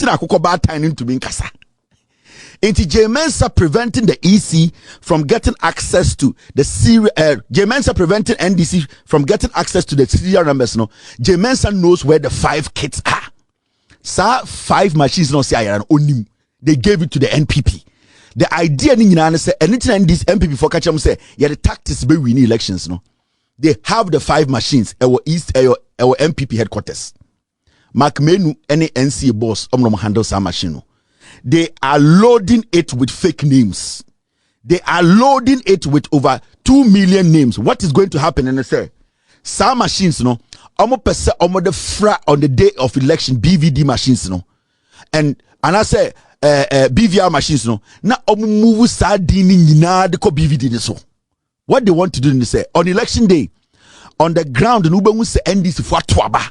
na akoko bad time into being kasa. Into J-Mensa preventing the EC from getting access to the serial. J-Mensa preventing NDC from getting access to the serial numbers. No, J-Mensa knows where the 5 kits are. Sir, 5 machines no say only they gave it to the NPP. The idea ni nyina say anything this NPP for catch them say yeah the tactics be win elections no. They have the 5 machines. Our East, our NPP headquarters. Mark Menu any NC boss handle some machine no. They are loading it with fake names. They are loading it with over 2 million names. What is going to happen? And they say, some machines, no, the fra on the day of election, BVD machines, no, and I say, BVR machines, no, now move sardine na de ko BVD so. What they want to do, they say, on election day, on the ground, no one say NDC for twaba,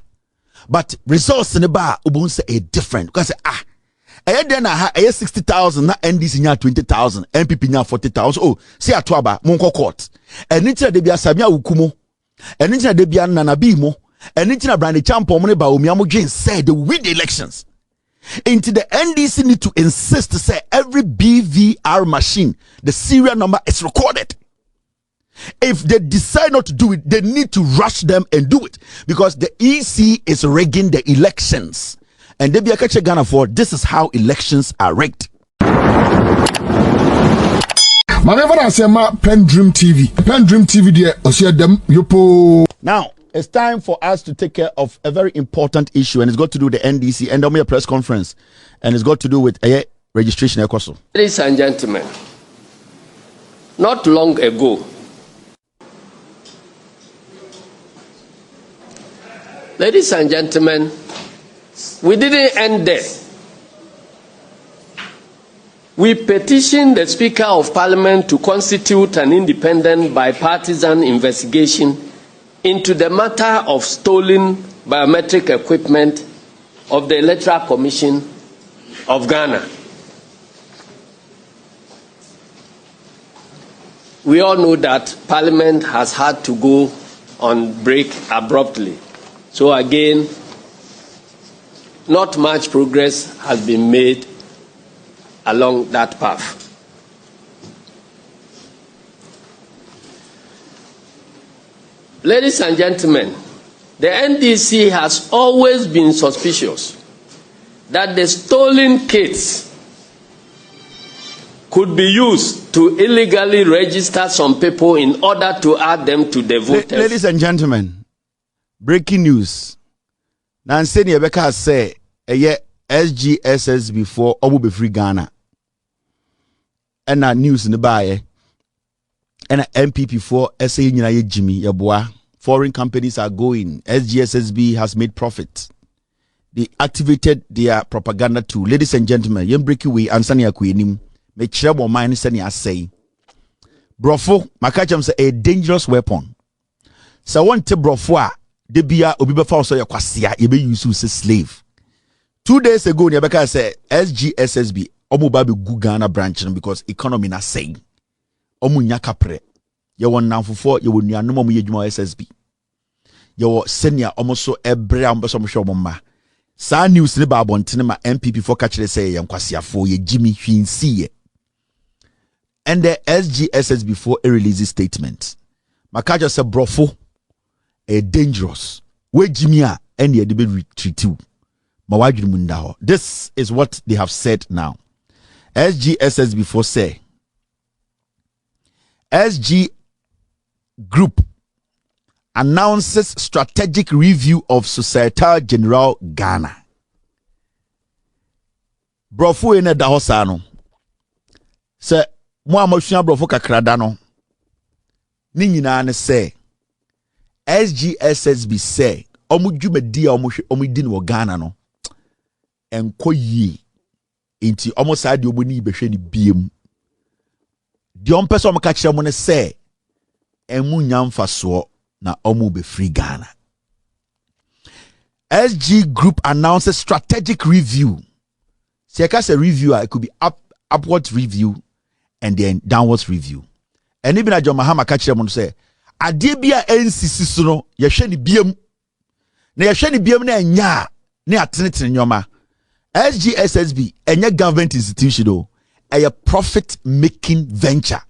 but results in the bar, ubun say a different because then I have 60,000, not NDC nya 20,000, NPP nya 40,000. Oh, see a twaba, monko court. And it's a debia Sabia Ukumo, and it's a debia Nanabimo, and it's a brandy champo money ba Umiamo Jane said they win the elections. Into the NDC need to insist to say every BVR machine, the serial number is recorded. If they decide not to do it, they need to rush them and do it because the EC is rigging the elections. And they be a catch Ghana for this is how elections are rigged. PENDREAM TV there Now it's time for us to take care of a very important issue, and it's got to do with the NDC and a press conference, and it's got to do with a registration. Ladies and gentlemen, not long ago, ladies and gentlemen, we didn't end there. We petitioned the Speaker of Parliament to constitute an independent bipartisan investigation into the matter of stolen biometric equipment of the Electoral Commission of Ghana. We all know that Parliament has had to go on break abruptly. So again, not much progress has been made along that path. Ladies and gentlemen, the NDC has always been suspicious that the stolen kits could be used to illegally register some people in order to add them to the voters. Ladies and gentlemen, breaking news. Nancy Rebecca say a SGSS before Obu be free Ghana. And that news in the buy and MPP for SA Jimmy Yaboa. Foreign companies are going. SGSSB has made profit. They activated their propaganda tool. Ladies and gentlemen, yem break away ansani akwenim. Me chebo mind sani say. Brofo, makacham say a dangerous weapon. So one te brofo de bia obi befa so yakwasia ye be use as slave. 2 days ago Nyabeka said SGSSB omo ba be gu Ghana branch because economy na say. Omo nya kapre. Ye won nanfofo ye won nuanom omo ye dwuma SSB. Ye wo senior omo so ebre am beso mo hwe omo ma. Sa news ne ba abontene ma MPP for ka kire say ye nkwasiafo ye Jimmy hwinsi ye. And the SGSS before a release statement. Makaja said brofo a dangerous. We Jimmy and ye be retreat you. This is what they have said now. SGSS before say SG Group announces strategic review of Societe Generale Ghana. Brofo ene da hosano. Se mo amosua brofo kakrada no. Ni nyina ne say SGSSB say omo dwumadi a omo di no Ghana no. Enko yi enti omo sa de omo ni behwe ni biem. De on person omo ka kire mo ne say emu nyamfa so na omo be free Ghana. SG Group announces strategic review. See, I say review, it could be upward review and then downwards review. And even John Mahama catch them on say, Adebia NCC suno, yesheni biem. Na yesheni biem na nya, ne atinitin nyoma. SGSSB, any government institution, though, a profit making venture.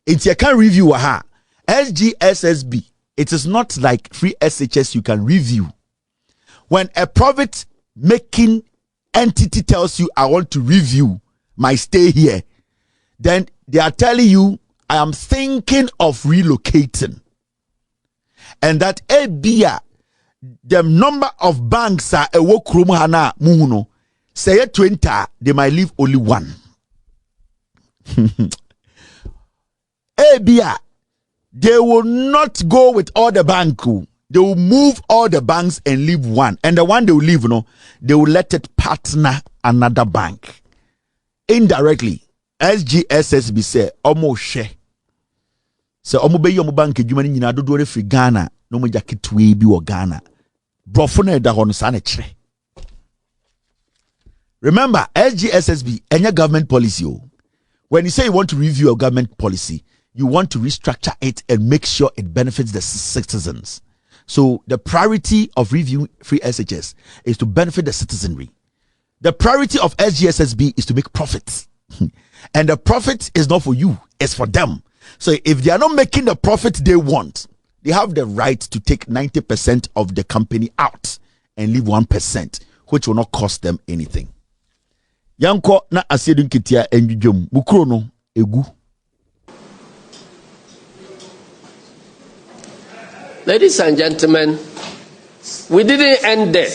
It's you can review aha. SGSSB, it is not like free SHS you can review. When a profit making entity tells you, I want to review my stay here, then they are telling you, I am thinking of relocating. And that ABIA, the number of banks are a work room hana muno. Say 20, they might leave only one. ABIA, they will not go with all the banks. They will move all the banks and leave one. And the one they will leave, they will let it partner another bank. Indirectly, SGSSB say, almost share. So, omo bank, you mani na do free Ghana, no mo jacket we be or Ghana. Brofone da hon sanechre. Remember, SGSSB, any government policy. When you say you want to review a government policy, you want to restructure it and make sure it benefits the citizens. So the priority of reviewing free SHS is to benefit the citizenry. The priority of SGSSB is to make profits. And the profit is not for you, it's for them. So if they are not making the profit they want, they have the right to take 90% of the company out and leave 1%, which will not cost them anything. Yanko na asedun kitia enjujum bukuro no egu. Ladies and gentlemen, we didn't end there.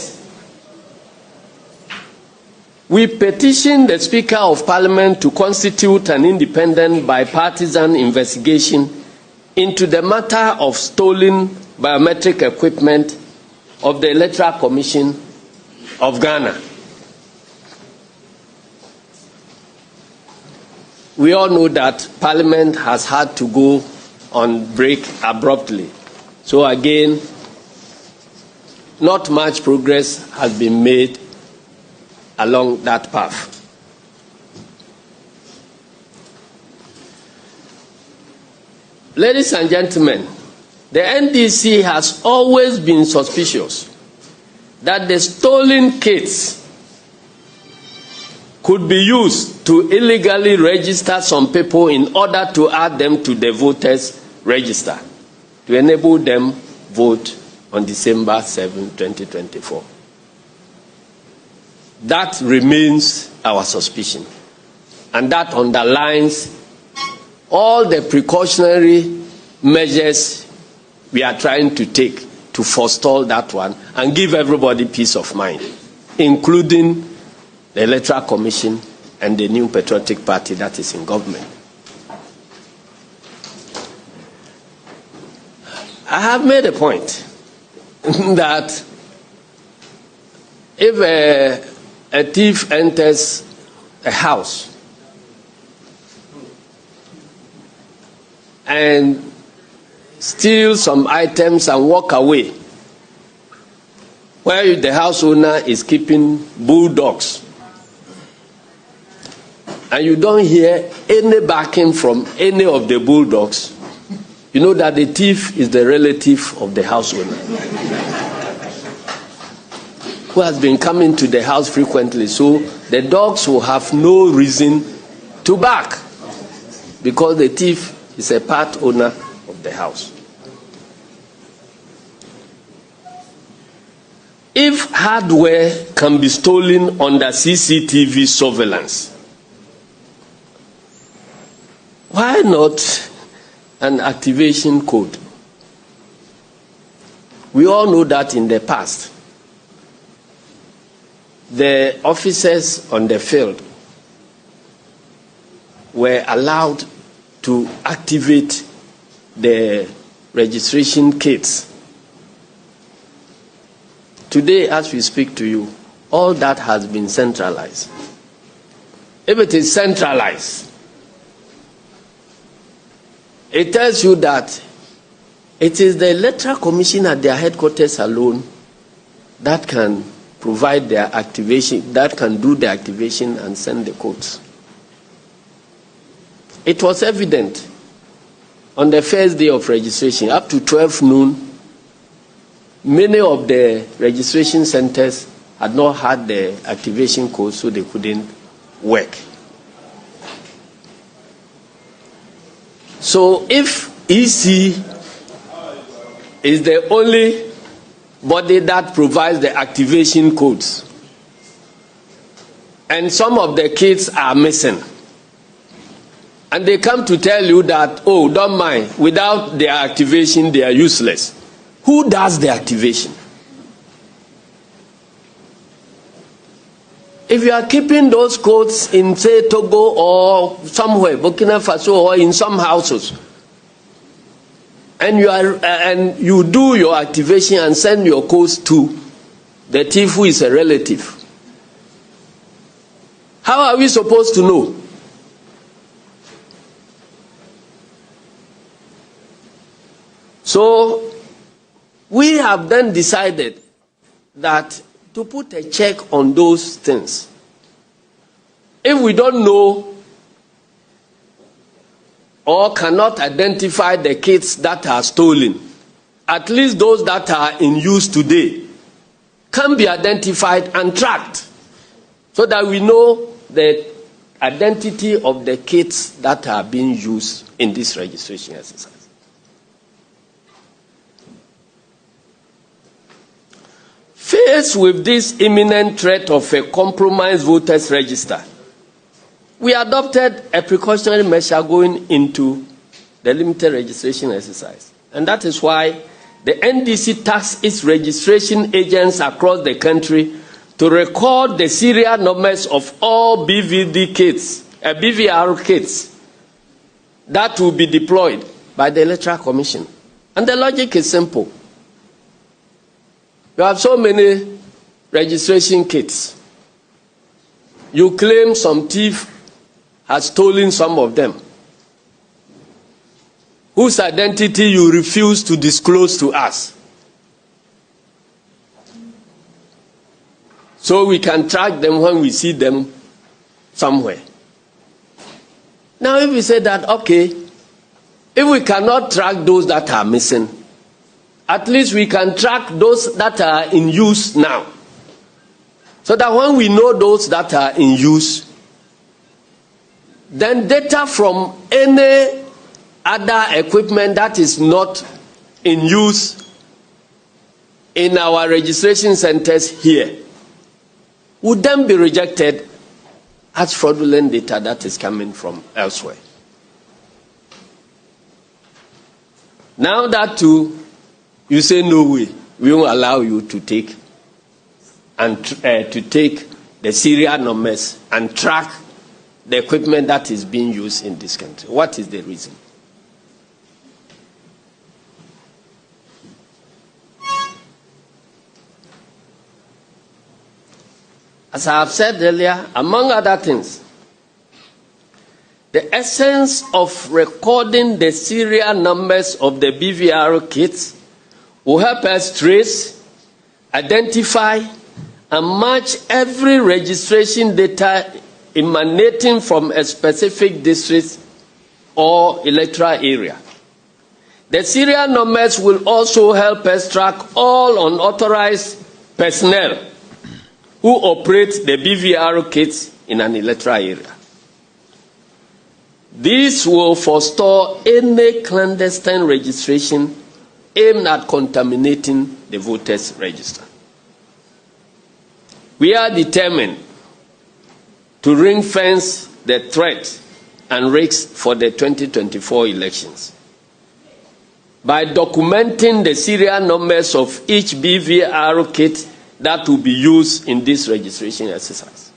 We petitioned the Speaker of Parliament to constitute an independent bipartisan investigation into the matter of stolen biometric equipment of the Electoral Commission of Ghana. We all know that Parliament has had to go on break abruptly. So again, not much progress has been made along that path. Ladies and gentlemen, the NDC has always been suspicious that the stolen kits could be used to illegally register some people in order to add them to the voters' register to enable them vote on December 7, 2024. That remains our suspicion, and that underlines all the precautionary measures we are trying to take to forestall that one and give everybody peace of mind, including the Electoral Commission and the New Patriotic Party that is in government. I have made a point that if a thief enters a house and steals some items and walk away, where the house owner is keeping bulldogs, and you don't hear any barking from any of the bulldogs, you know that the thief is the relative of the house owner, who has been coming to the house frequently. So the dogs will have no reason to bark because the thief is a part owner of the house. If hardware can be stolen under CCTV surveillance, why not an activation code? We all know that in the past, the officers on the field were allowed to activate the registration kits. Today, as we speak to you, all that has been centralized. If it is centralized, it tells you that it is the Electoral Commission at their headquarters alone that can provide their activation, that can do the activation and send the codes. It was evident on the first day of registration, up to 12 noon, many of the registration centers had not had the activation code, so they couldn't work. So if EC is the only body that provides the activation codes, and some of the kids are missing, and they come to tell you that, oh, don't mind, without their activation, they are useless. Who does the activation? If you are keeping those codes in, say, Togo or somewhere, Burkina Faso, or in some houses, and you do your activation and send your codes to the thief who is a relative, how are we supposed to know? So we have then decided that to put a check on those things. If we don't know or cannot identify the kits that are stolen, at least those that are in use today can be identified and tracked so that we know the identity of the kits that are being used in this registration exercise. Faced with this imminent threat of a compromised voters register, we adopted a precautionary measure going into the limited registration exercise. And that is why the NDC tasked its registration agents across the country to record the serial numbers of all BVD kits, BVR kits that will be deployed by the Electoral Commission. And the logic is simple. You have so many registration kits. You claim some thief has stolen some of them, whose identity you refuse to disclose to us, so we can track them when we see them somewhere. Now, if we say that, okay, if we cannot track those that are missing, at least we can track those that are in use now, so that when we know those that are in use, then data from any other equipment that is not in use in our registration centers here would then be rejected as fraudulent data that is coming from elsewhere. Now that too, you say no way, we won't allow you to take and to take the serial numbers and track the equipment that is being used in this country. What is the reason? As I have said earlier, among other things, the essence of recording the serial numbers of the BVR kits will help us trace, identify, and match every registration data emanating from a specific district or electoral area. The serial numbers will also help us track all unauthorized personnel who operate the BVR kits in an electoral area. This will forestall any clandestine registration aimed at contaminating the voters' register. We are determined to ring-fence the threat and risks for the 2024 elections by documenting the serial numbers of each BVR kit that will be used in this registration exercise.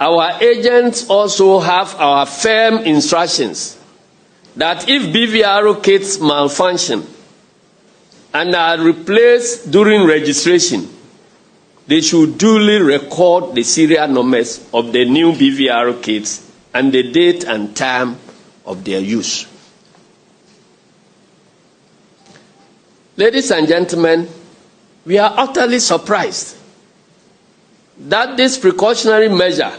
Our agents also have our firm instructions that if BVR kits malfunction and are replaced during registration, they should duly record the serial numbers of the new BVR kits and the date and time of their use. Ladies and gentlemen, we are utterly surprised that this precautionary measure,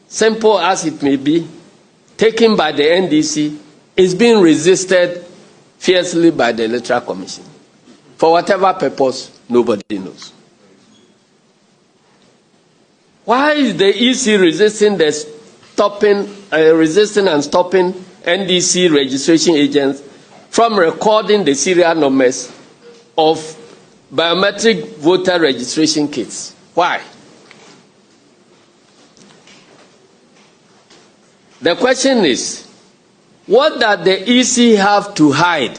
simple as it may be, taken by the NDC, is being resisted fiercely by the Electoral Commission. For whatever purpose, nobody knows. Why is the EC resisting and stopping NDC registration agents from recording the serial numbers of biometric voter registration kits? Why? The question is, what does the EC have to hide?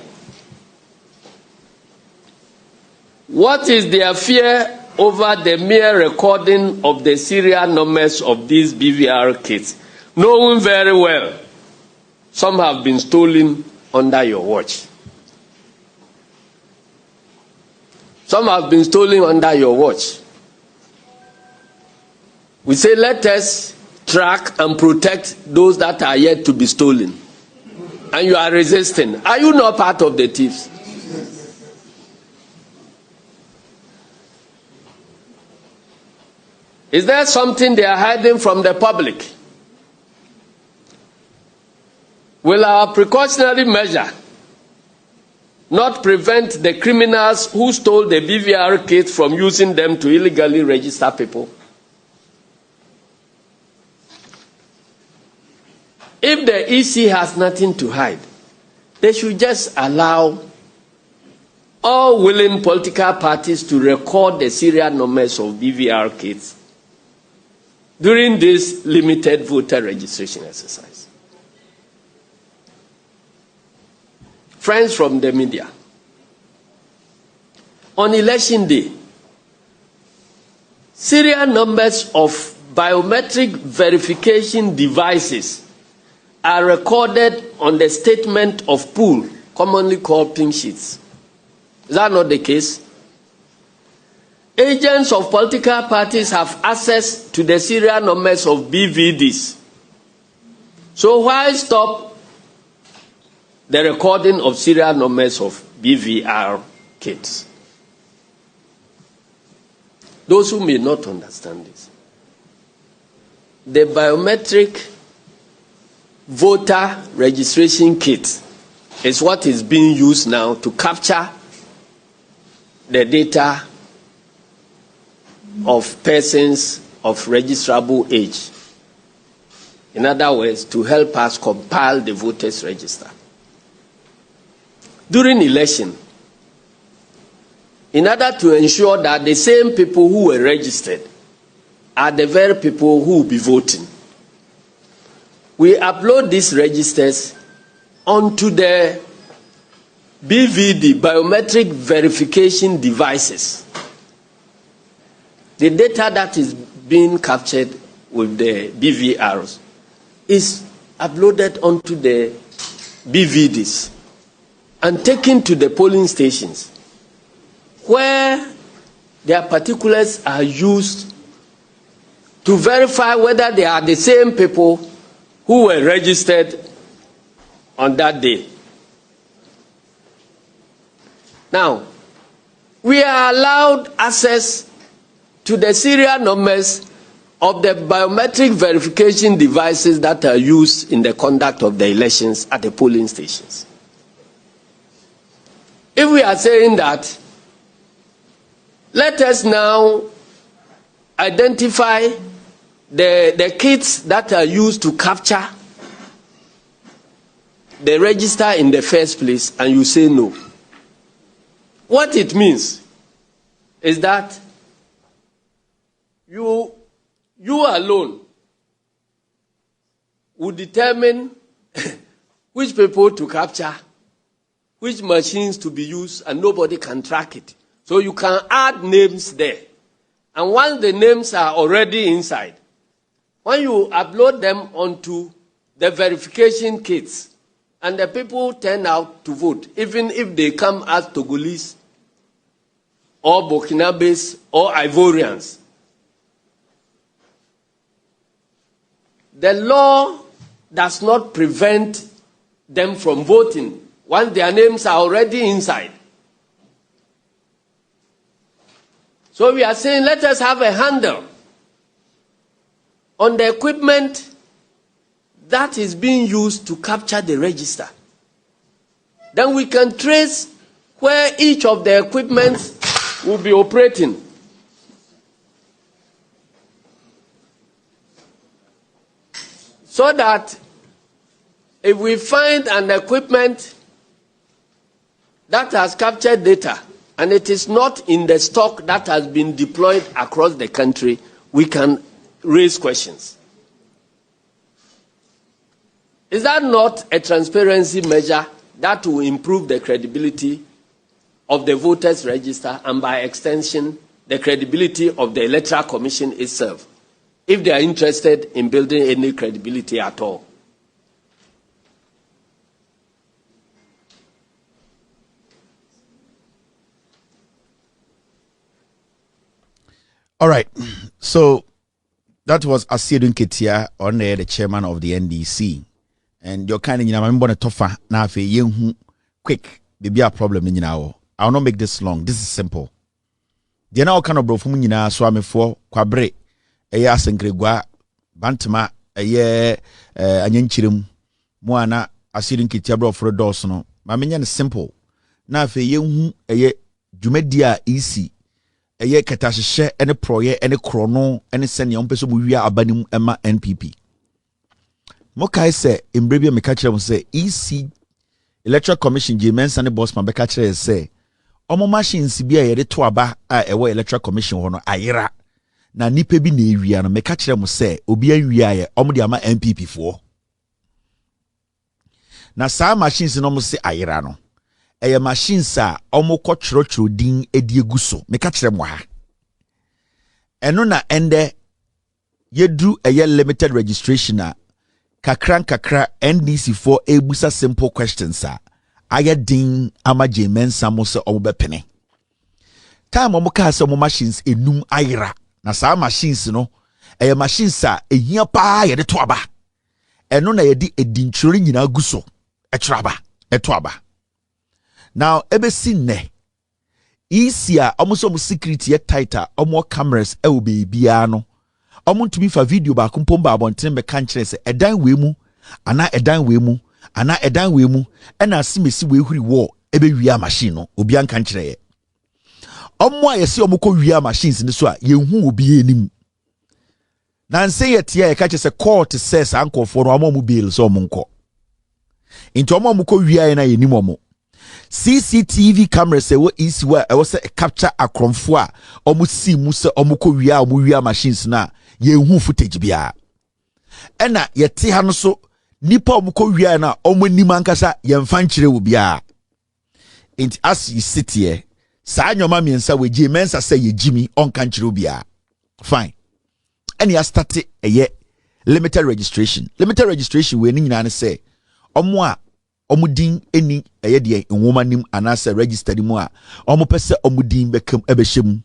What is their fear over the mere recording of the serial numbers of these BVR kits, knowing very well some have been stolen under your watch? Some have been stolen under your watch. We say, let us track and protect those that are yet to be stolen. And you are resisting. Are you not part of the thieves? Is there something they are hiding from the public? Will our precautionary measure not prevent the criminals who stole the BVR kits from using them to illegally register people? If the EC has nothing to hide, they should just allow all willing political parties to record the serial numbers of BVR kits during this limited voter registration exercise. Friends from the media, on election day, serial numbers of biometric verification devices are recorded on the statement of pool, commonly called pink sheets. Is that not the case? Agents of political parties have access to the serial numbers of BVDs. So why stop the recording of serial numbers of BVR kits? Those who may not understand this, the biometric voter registration kit is what is being used now to capture the data of persons of registrable age. In other words, to help us compile the voters' register. During election, in order to ensure that the same people who were registered are the very people who will be voting, we upload these registers onto the BVD, biometric verification devices. The data that is being captured with the BVRs is uploaded onto the BVDs and taken to the polling stations, where their particulars are used to verify whether they are the same people who were registered on that day. Now, we are allowed access to the serial numbers of the biometric verification devices that are used in the conduct of the elections at the polling stations. If we are saying that, let us now identify the kits that are used to capture the register in the first place, and you say no. What it means is that you alone will determine which people to capture, which machines to be used, and nobody can track it. So you can add names there. And once the names are already inside, when you upload them onto the verification kits, and the people turn out to vote, even if they come as Togolese, or Burkinabes, or Ivorians, the law does not prevent them from voting once their names are already inside. So we are saying, let us have a handle on the equipment that is being used to capture the register. Then we can trace where each of the equipments will be operating. so that if we find an equipment that has captured data and it is not in the stock that has been deployed across the country, we can raise questions. Is that not a transparency measure that will improve the credibility of the voters' register and by extension, the credibility of the Electoral Commission itself, if they are interested in building any credibility at all? All right, so that was Asiedun Ketia, on the chairman of the NDC. And you're kind of, I'm going to tougher now for you quick. There be a problem in now. I'll not make this long. This is simple. The now kind of bro from you so I'm for quabre a ya sengregua bantama a ye anyenchirim moana Asiedun Ketia bro for a dorsano. My minion is simple. Now for you a ye Jumedia easy. Eye katashye ene proye ene krono ene sene yon peso buwia abanim ema NPP. Mokai se imbrebia meka kire mo se EC Electoral Commission Jemensa ne boss man beka kire se omo machines bia ye de to aba a ewo Electoral Commission ho no ayera na nipa bi na ewia no meka kire mo se obi anwia ye omo de ama NPP fo. Na sa machines no mo se ayera no eye machines a omo kwotworo din edi eguso meka kire mo ha eno na ende yedru eye limited registration a kakra NDC for ebusa simple questions a aye din ama Jemensa mo se omo bepene time omo ka se omo machines enum ayera na sa machines no eye machines a ehia pa ye de to aba eno na yedi edintworo nyina guso etraba eto aba. Now, ebesine isia almost security tighter more cameras be biano. To be for video ba kumpomba abonten be kankyere se edan wemu ana edan wemu ana edan wemu ena simesi we huri wo ebe wia machine no obi an kankyere ye. Omo ayese omukọ wia machines ne so a yehu obi enim. Na nse yetia ye kache se court says ankofo no omo bail so omonko. Into omo mukọ wia na yenim omo. CCTV cameras say what is where I was a capture a cromfua almost see musa omuko wia machines na ye hu footage bia ena yete ha no so nipa omuko wia na omani mankasa ye mfa nkyere wo bia. And as you sit here sa nyoma miensa we Jemensa say ye jimi onka nkyere wo bia fine and ya start a limited registration we ni nyina ne say omo a omudin eni eyede enwoma nim anase registered mu a omopese omudin bekam ebehjem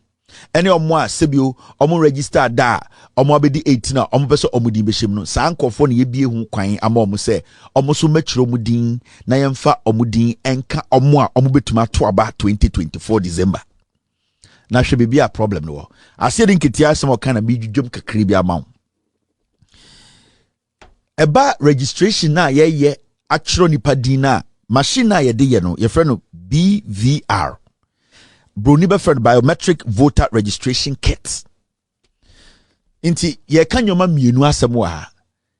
ene omo a sebio omo register da omo abedi 18 a omopese omudin behjem no sa ankofo ne yebie hu kwan ama omo se omo so matchiro omudin na yemfa omudin enka omo a omo betuma to aba 2024 December na hwe bibia problem no Asiedun Ketia some kind of bidwom kakri bia ma eba registration na ye actual nipa dina machine na yede ye no ye friend no BVR broni be friend biometric voter registration kit inti ye kan yoma mienu asem wa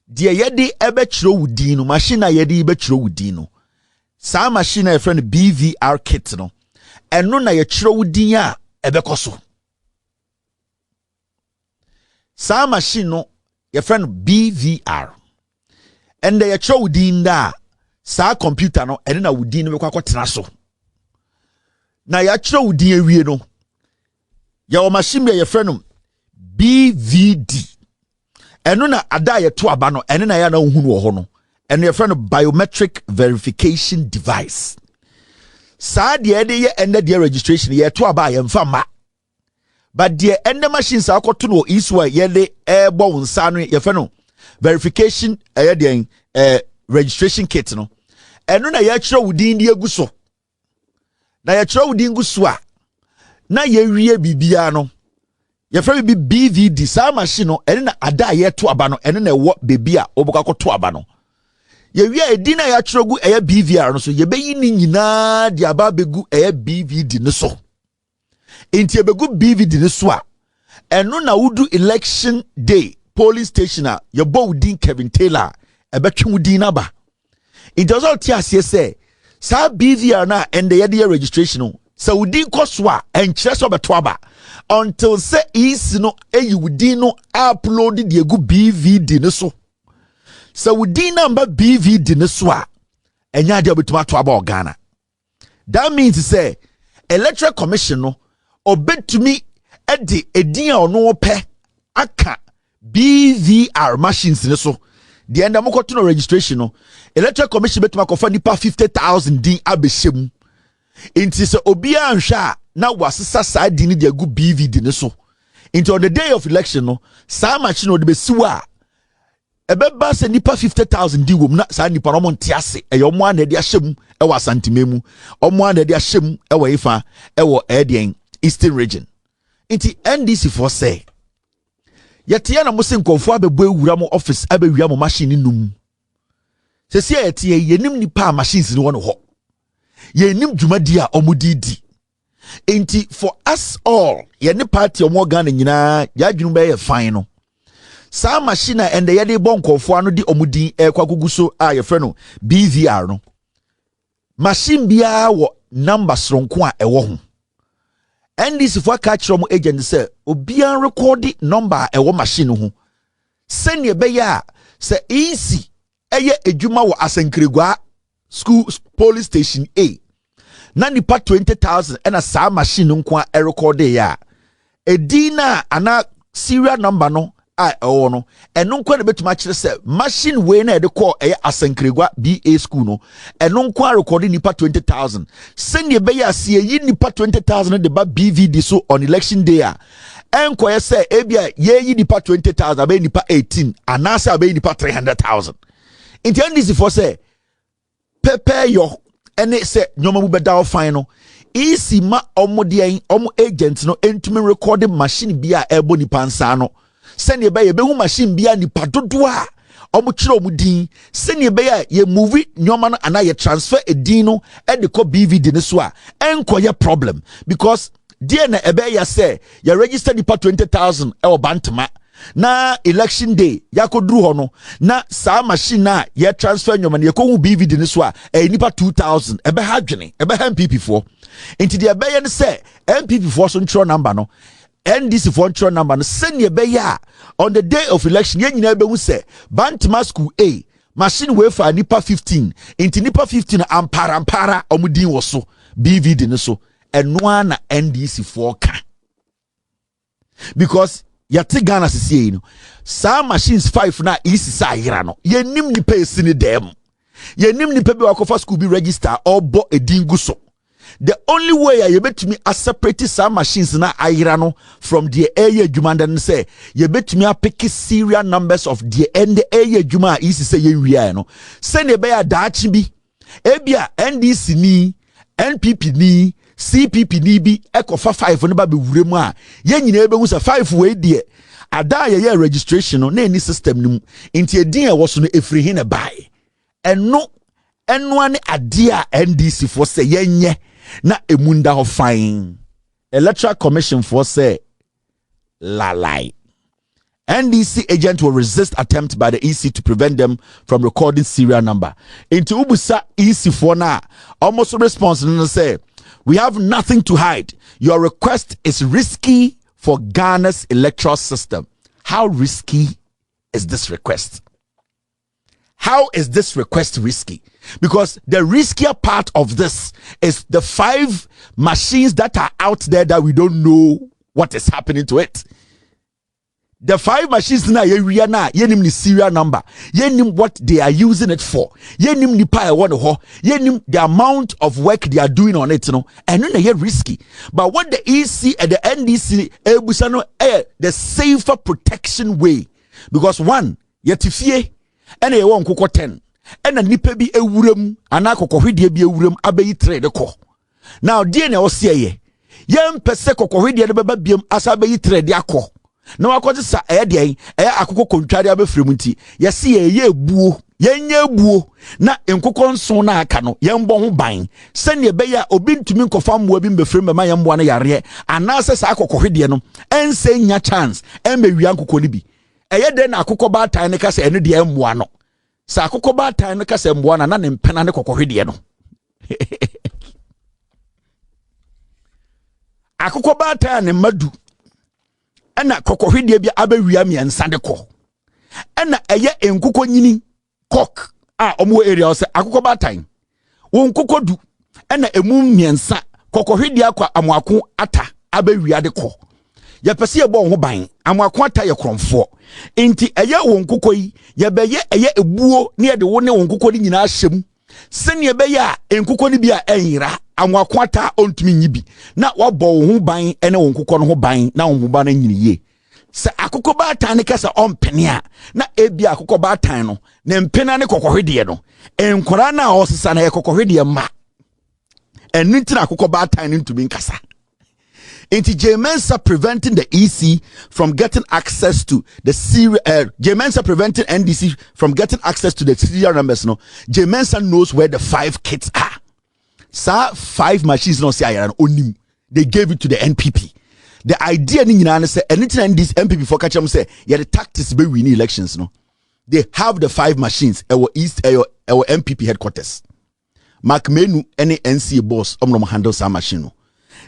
de yede ebe kiro wudin no machine na yede be kiro wudin no sa machine ye friend BVR kit no eno na ye kiro wudin a ebe koso sa machine no ye friend BVR and they are within da sa computer no and na within we kwakotena so na ya chro within ewie no ya o machine ya friend BVD eno na ada ya to aba no ene na ya na ohunu wo ho no eno ya friend biometric verification device sa de ede ye ende de registration ye to aba ya mfa ma but de ende machine sa akoto no iswa ye de ebo nsa no ye friend verification registration kit no eno na ya kire wudin die guso na ya kire wudin guso a na ya wie bibia no ya fra bi BVD sa machine no eno na ada ya to aba no eno na ewo bebia obokako to aba no ya wie edi na ya kire gu eya BVR no so ye beyi ni nyina de aba begu eya BVD no so enti ebegu BVD no so a eno na wudu election day polling station a your bow din Kevin Taylor ebetwe mudi na ba it does all tia say sa BVR na and the year registration no so wudi koswa and so beto aba until say is no wudi no upload the egu BVD ne so wudi number BVD ne so a enya de obetuma to aba Ghana. That means say electoral commission no obetumi edi edin a ono pe aka BVR machines ne so the end am to no registration no electoral commission betuma kofa nipa 50,000 din abehiem inti se obi anhwa na wasesa sa din de agu BVD ne so into on the day of election no sa machine no de besiwa ebeba se nipa 50,000 din wom na sa nipa no monte ase eyomo an de ahyem e wa santimemu omo an de ahyem e wa ifa e wo edien eastern region inti NDC for say yete na mo se nkonfo abebo ewura mo office abewia mo machine num se se yete yenim nipa machines ni wono ho yenim dwumadi a omudidi inti for us all ye ne party omo Ghana nyina ya dwunu be ye fine no sa machine and ye de bon nkonfo ano di omudi kwagugu so a ye frɛ no BVR no machine bia wo number sronko a ɛwɔ ho NDC for catch from agent say obian record number ewo machine ho send be ya say easy eye edwuma wo asankregwa school police station A na nipa 20,000 and a sa machine nko a record ya edina ana serial number no a ewo no eno nko na betuma kire say machine we na de call eye asankregwa BA school no eno nko a record nipa 20,000 send be ya see yi nipa 20,000 de ba BVD so on election day a enko ye say ebia ye yi nipa 20,000 abe nipa 18 anasa abe nipa 300,000 inti NDC for say prepare your ene say nyoma bu beda fine no isi ma omodien omo agent no entumi recording machine bia ebo nipa nsa no send be ye be hu machine bia nipa dodo a omo kire omo din send be ye movie nyoma no ana ye transfer edin no e de ko BVD ne so a enko ye problem because there na ebe ya say ya register nipa 20,000 e wo bantama na election day yakoduru ho no na sa machine na ye transfer nyoma na ye ko hu BVD ne so a nipa 2,000 ebe ha dwene ebe ha MPP for into the ebe ye ne say MPP for so ntro number no NDC for ntro number no send ye be ya on the day of election ye nyina be hu say bantama school A machine we for nipa 15 into nipa 15 ampara omudin wo so BVD ne so eno na NDC for ka because yate Ghana sisi no sa machines 5 na isi sa yira no yenim nipa esini dem yenim nipa bi wakofa school bi register or bo edingu so the only way you betumi a separate sa machines na ayira no from the area adwuma and say you betumi a pick serial numbers of the end area adwuma isi say ye wia no send e be ya daachi bi ebia NDC ni NPP ni CPP ni bi ekofa 5 no ba be wuremu a ye nyina ebe hu say 5 we die ada ye registration no na any system ni mu nti edin e wo so no efiri hin e bai eno ane ade a NDC for say yenye na emunda ho fine electoral commission for say lalai NDC agent will resist attempt by the EC to prevent them from recording serial number into ubusa EC for na almost response and say we have nothing to hide. Your request is risky for Ghana's electoral system. How risky is this request? How is this request risky? Because the riskier part of this is the 5 machines that are out there that we don't know what is happening to it. The 5 machines na yenim ni serial number, yenim what they are using it for, yenim ni pa one ho, yenim the amount of work they are doing on it, no, and then they risky. But what the EC and the NDC ebusano the safer protection way, because one yetifie and a one koko 10 and a nipa bi ewurem anakoko hwede bi ewurem abayi trade ko. Now dear na osie yem pese koko hwede be ba biem asa abayi trade akọ. Na wakwati sa de akoko kontware abefrem nti yesi ye ebuo yenye ebuo na enkoko nso na aka no yembo ho ban sene be ya obi ntumi nkofa mmoa bi mbefrem ma yembo na yare anase sa akoko hwede no ense nya chance emmewia nkoko ni bi de na akoko ba tan ne ka se ene de emmoa no sa akokɔ baatan no kasa mboa na ne mpena ne kokɔhwede no akokɔ baatan ne madu ɛna kokɔhwede bi abawia miɛnsa de kɔ ɛna ɛyɛ enkokɔ nyini cock a ɔmo area ɔsɛ akokɔ baatan wo nkokɔ du ɛna emu miɛnsa kokɔhwede akɔ amoako ata abawia de kɔ yɛpɛsɛ yɛbɔ ho ban amoako ata yɛ krɔmfoɔ enti ɛyɛ wo nkokɔ yi yɛbɛyɛ ɛyɛ ebuo ne yɛde wo ne wo nkokɔ ni nyinaa hyɛm sɛnea ɛbɛyɛ a nkokɔ ni bi a ɛnyira amoako ata ontumi nyi bi na wɔbɔ wo ho ban ɛne wo nkokɔ no ho ban na wo ba no nyini yie sɛ akokɔ baatan ne kasa ɔmpene a na ebi akokɔ baatan no ne mpena ne kokɔhwedeɛ no nkora na ɔsesa na yɛ kokɔhwedeɛ ma ɛno nti na akokɔ baatan ne ntumi nkasa. Into J-Mensa preventing the EC from getting access to the J-Mensa preventing NDC from getting access to the serial numbers. No, J-Mensa knows where the 5 kits are. Sir, 5 machines no say only they gave it to the NPP. The idea ni nyina say anything this NPP for catch them say yeah the tactics be win elections no. They have the 5 machines our East our NPP headquarters. Mark Menu any NC boss handle some machine no.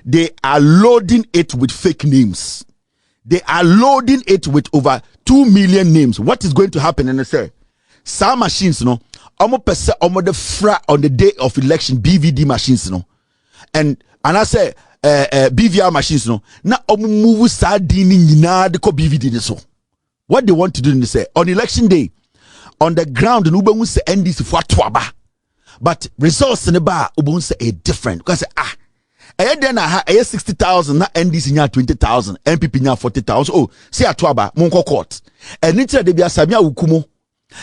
They are loading it with fake names. They are loading it with over 2 million names. What is going to happen? And I say, some machines, no, almost percent almost the fra on the day of election, BVD machines, no, and I say, BVR machines, no, now move sardine na de ko BVD so. What they want to do, they say on election day, on the ground, no one say NDC for twaba, but results in the bar, ubun say a different because then I have 60,000 na NDC nya 20,000 NPP nya 40,000 oh see atwaba monko court enitina de bia samia wukumo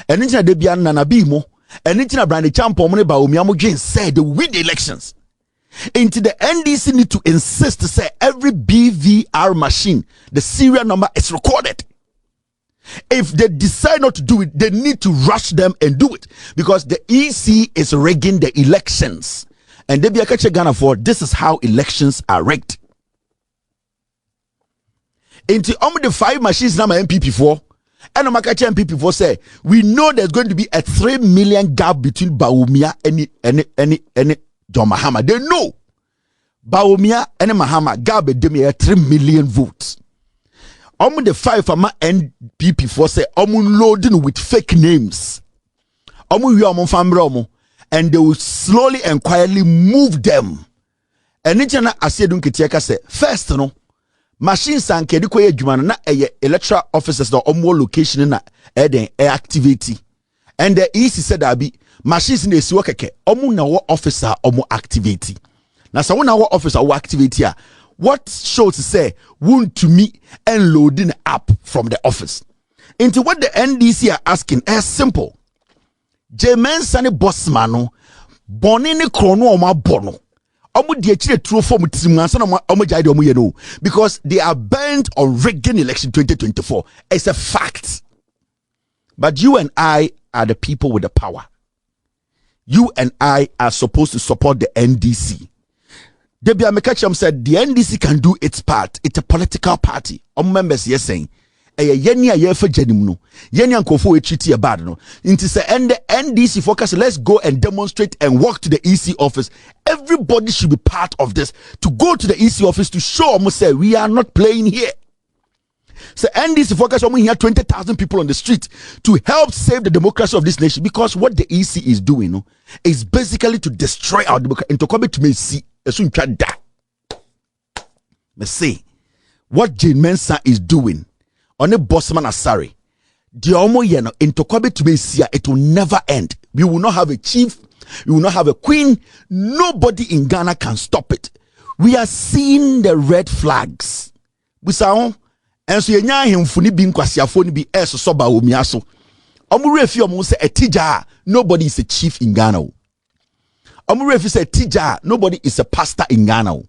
enitina de bia nanabi mo enitina brand champion mo ne ba omia mo dwen said they win the elections into the NDC need to insist to say every BVR machine the serial number is recorded. If they decide not to do it, they need to rush them and do it because the EC is rigging the elections. And they be a catch Ghana for this is how elections are rigged. Into the 5 machines now my MPP for and my catch MPP for say we know there's going to be a 3 million gap between Bawumia and John Mahama. They know Bawumia and Mahama gap a 3 million votes. The 5 for my NPP for say loading with fake names. And they will slowly and quietly move them. And it's na asiedun ketiaka say first no machines and kediko ye dwuma na electoral officers the omo location na den activity. And the EC said that be machines na esi keke omo na wo officer omo activity. Na sa wo na wo officer wo activity a what shows to say want to me and loading up from the office. Into what the NDC are asking is simple. J-Mensa ne bossman no boni ne krono o ma bono omo de akire true form tirim ansa na omo jai de omo ye no because they are bent on rigging election 2024. It's a fact. But you and I are the people with the power. You and I are supposed to support the NDC. Debia Mekacham said the NDC can do its part. It's a political party. Omo members yes saying yeni a yefa janim no yeni ankofo etriti e bad no nti say and the NDC focus let's go and demonstrate and walk to the EC office. Everybody should be part of this to go to the EC office to show almost say we are not playing here. So NDC focus on here 20,000 people on the street to help save the democracy of this nation because what the EC is doing no is basically to destroy our democracy and to come to me see me say what J-Mensa is doing on a bossman asari. The omo yeno into Kobe to Mesia, it will never end. We will not have a chief, we will not have a queen. Nobody in Ghana can stop it. We are seeing the red flags. We saw and so yenya him funi bin kwasiafo bi eso soba omiaso. Omo refi omo say etija, nobody is a chief in Ghana. Omo refi say etija, nobody is a pastor in Ghana.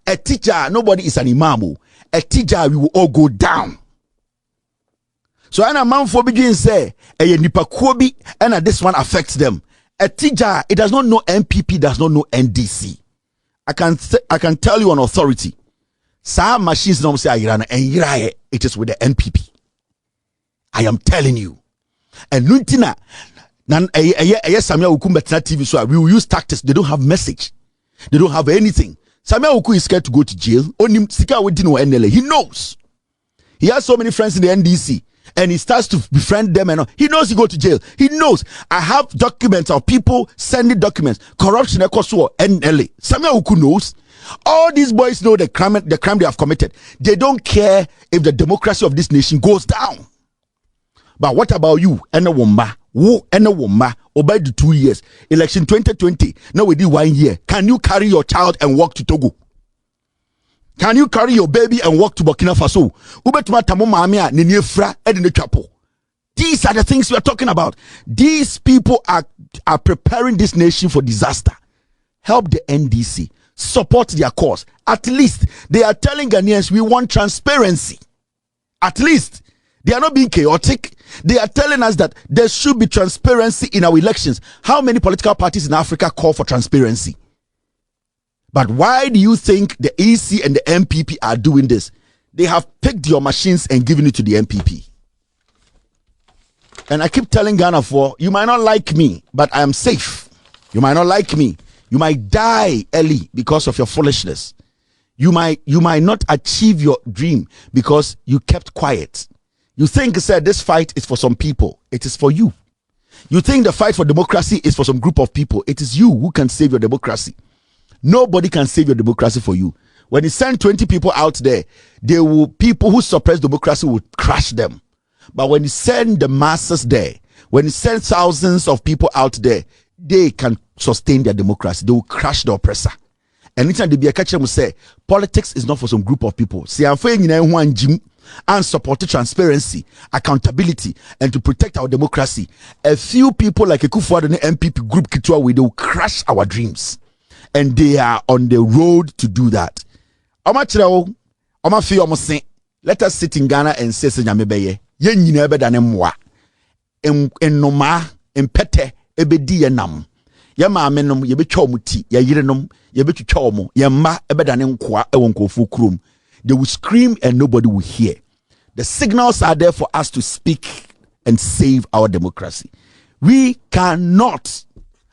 Etija, nobody is an imam. Etija, we will all go down. So a man for begin say a nipa kobi and this one affects them. A teacher, it does not know MPP, does not know NDC. I can tell you on authority. Some machines don't say Irana and it is with the NPP. I am telling you. And Nuntina, Nan Samuel Uku Betna TV so we will use tactics. They don't have message. They don't have anything. Samuel Uku is scared to go to jail. Only Sika we didn't know NLA. He knows. He has so many friends in the NDC and he starts to befriend them and all. He knows he go to jail. He knows. I have documents of people sending documents. Corruption NLA. Samuel Uku knows. All these boys know the crime they have committed. They don't care if the democracy of this nation goes down. But what about you? Obey the 2 years. Election 2020. Now we did 1 year. Can you carry your child and walk to Togo? Can you carry your baby and walk to Burkina Faso? These are the things we are talking about. These people are preparing this nation for disaster. Help the NDC. Support their cause. At least they are telling Ghanaians we want transparency. At least they are not being chaotic. They are telling us that there should be transparency in our elections. How many political parties in Africa call for transparency? But why do you think the EC and the MPP are doing this? They have picked your machines and given it to the MPP. And I keep telling Ghana you might not like me, but I am safe. You might not like me. You might die early because of your foolishness. You might not achieve your dream because you kept quiet. You think this fight is for some people. It is for you. You think the fight for democracy is for some group of people. It is you who can save your democracy. Nobody can save your democracy for you. When you send 20 people out there, people who suppress democracy will crush them. But when you send the masses there, when you send thousands of people out there, they can sustain their democracy. They will crush the oppressor. And anytime they be a catcher will say, politics is not for some group of people. See, I'm saying and support transparency, accountability, and to protect our democracy. A few people like Ekufuor and the MPP group Kitwa, they will crush our dreams. And they are on the road to do that. Let us sit in Ghana and say, yen never than emwa. Noma, pete, ebedi yenam. Yama menom, yebe chomuti, ya yirenom, yebe chomo, yama, ebedanem kwa, ewonko fukrum. They will scream and nobody will hear. The signals are there for us to speak and save our democracy. We cannot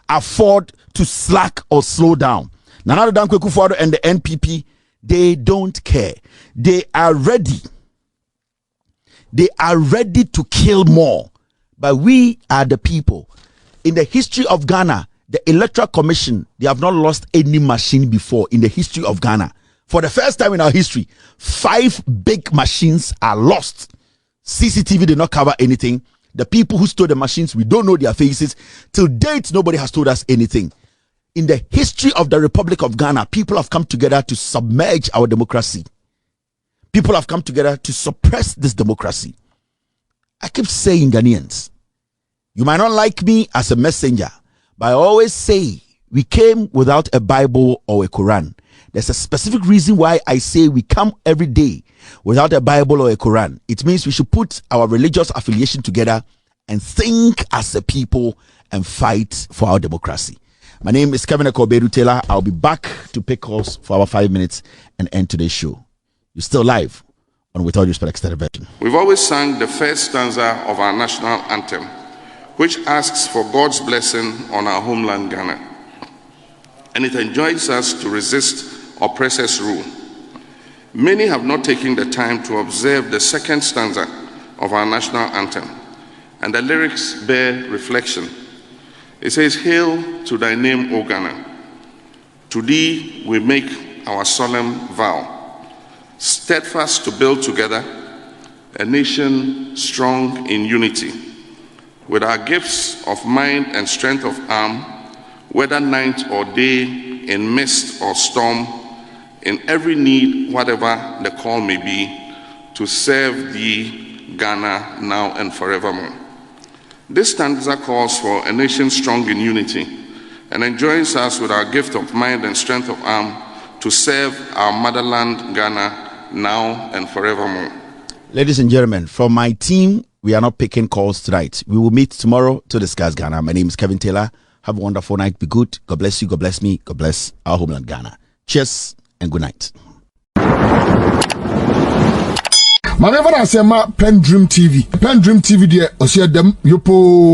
afford to slack or slow down. Nana Dankwa Akufo-Addo and the NPP, they don't care. They are ready. They are ready to kill more. But we are the people. In the history of Ghana, the Electoral Commission, they have not lost any machine before in the history of Ghana. For the first time in our history, 5 big machines are lost. CCTV did not cover anything. The people who stole the machines, we don't know their faces. Till date, nobody has told us anything. In the history of the Republic of Ghana, people have come together to submerge our democracy. People have come together to suppress this democracy. I keep saying, Ghanaians, you might not like me as a messenger, but I always say we came without a Bible or a Quran. There's a specific reason why I say we come every day without a Bible or a Quran. It means we should put our religious affiliation together and think as a people and fight for our democracy. My name is Kevin Ekobedu Taylor. I'll be back to pick calls for our 5 minutes and end today's show. You're still live on With All Due Respect Extended Version. We've always sung the first stanza of our national anthem, which asks for God's blessing on our homeland Ghana. And it enjoins us to resist oppressors' rule. Many have not taken the time to observe the second stanza of our national anthem, and the lyrics bear reflection. It says, "Hail to thy name, O Ghana. To thee we make our solemn vow, steadfast to build together a nation strong in unity, with our gifts of mind and strength of arm, whether night or day, in mist or storm, in every need, whatever the call may be, to serve thee, Ghana, now and forevermore." This stanza calls for a nation strong in unity and enjoins us with our gift of mind and strength of arm to serve our motherland, Ghana, now and forevermore. Ladies and gentlemen, from my team, we are not picking calls tonight. We will meet tomorrow to discuss Ghana. My name is Kevin Taylor. Have a wonderful night. Be good. God bless you. God bless me. God bless our homeland, Ghana. Cheers and good night. My name is PENDREAM TV. PENDREAM TV, dear, I see them, yopo.